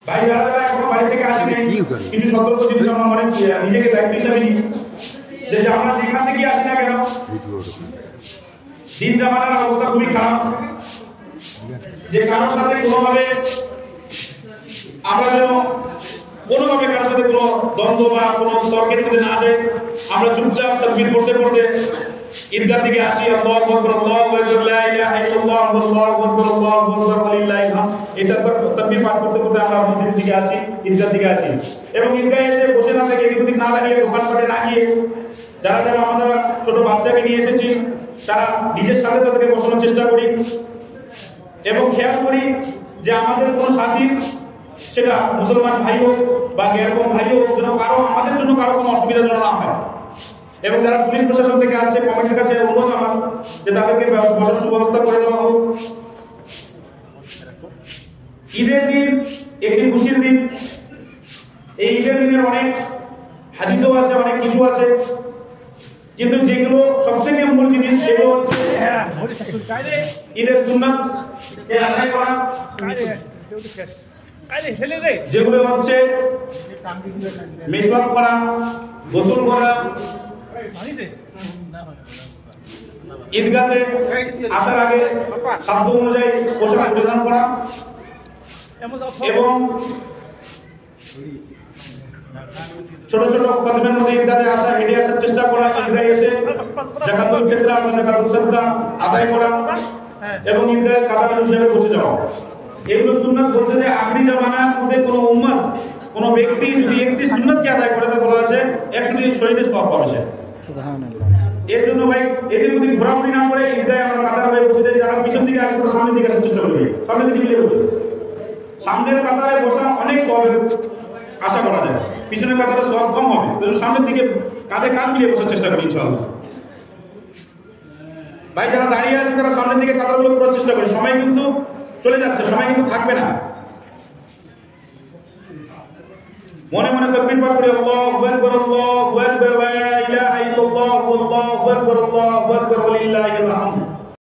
ভাই যারা যারা এখনো বাড়ি থেকে আসেনি কিছু সতর্ক জিনিস আমরা মনে নিজেকে দায়িত্ব হিসাবে নিই যে আমরা যেখান থেকে আসি না কেন দিন জামানার অবস্থা খুবই খারাপ, যে কারোর সাথে কোনোভাবে আমরা যেন কোনোভাবে কারোর সাথে কোনো দ্বন্দ্ব বা কোনো তর্কের মধ্যে না যাই। আমরা চুপচাপ তাকবীর পড়তে পড়তে ঈদগাহ থেকে আসি, আল্লাহু আকবার আল্লাহু আকবার লা ইলাহা ইল্লাল্লাহ আল্লাহু আকবার আল্লাহু আকবার ওয়ালিল্লাহিল হামদ। এটা তাকবীর পাঠ করতে করতে আমরা মসজিদ থেকে আসি, ঈদগাহ থেকে আসি এবং ঈদগাহে এসে বসে না থেকে এদিক ওদিক না দাঁড়িয়ে দোকানপাটে না গিয়ে যারা যারা আমাদের ছোট বাচ্চাকে নিয়ে এসেছি তারা নিজের সাথে তাদেরকে বসানোর চেষ্টা করি এবং খেয়াল করি যে আমাদের কোনো সাথী, সেটা মুসলমান ভাই হোক বা এরকম ভাই হোক, যেন কারো আমাদের জন্য কারো কোনো অসুবিধা যেন না হয়। এবং যারা পুলিশ প্রশাসন থেকে আসছে কমিটির কাছে অনুরোধ আমার যে তাদেরকে বসার সুব্যবস্থা করে দেওয়া হোক। ঈদের দিন একটি খুশির দিন, এই ঈদের দিনের অনেক হাদিসও আছে, অনেক কিছু আছে, কিন্তু যেগুলো সবথেকে মূল জিনিস সেগুলো হচ্ছে ঈদের সুন্নাত আদায় করা, যেগুলো হচ্ছে মেসওয়াক করা, গোসল করা, ঈদগাহে আসার আগে সাধ্য অনুযায়ী পোশাক পরিধান করা এবং ছোট ছোট কদমের মধ্যে ঈদগাহে আসা, হেঁটে আসার চেষ্টা করা, ঈদগাহে এসে যাকাতুল ফিতরা বা যাকাতুল সাদকা আদায় করা এবং ঈদগাহে কাতার হিসেবে বসে যাওয়া। এগুলো সুন্নাত বলতে যে আখরি জামানার মধ্যে কোনো উম্মত, কোনো ব্যক্তি যদি একটি সুন্নাতকে আদায় করে তা বলা আছে 100 শহীদের সওয়াব পাবে সে। সুবহানাল্লাহ। এর জন্য ভাই এদিক ওদিক ঘোরাঘুরি না করে ঈদগাহে আমরা কাতার হয়ে বসে যাই। যারা পিছন দিকে আসে তারা সামনের দিকে আসার চেষ্টা করবে, সামনের দিকে মিলে বসে। সামনের কাতারে বসা অনেক সওয়াবের আশা করা যায়, পিছনের কাতারে সওয়াব কম হবে, তাই সামনের দিকে কাঁধে কাঁধ মিলিয়ে বসার চেষ্টা করি ইনশাআল্লাহ। ভাই যারা দাঁড়িয়ে আছে তারা সামনের দিকে কাতারগুলো করার চেষ্টা করি, সময় কিন্তু চলে যাচ্ছে, সময় কিন্তু থাকবে না। মনে মনে তাকবীর পাঠ করে আল্লাহু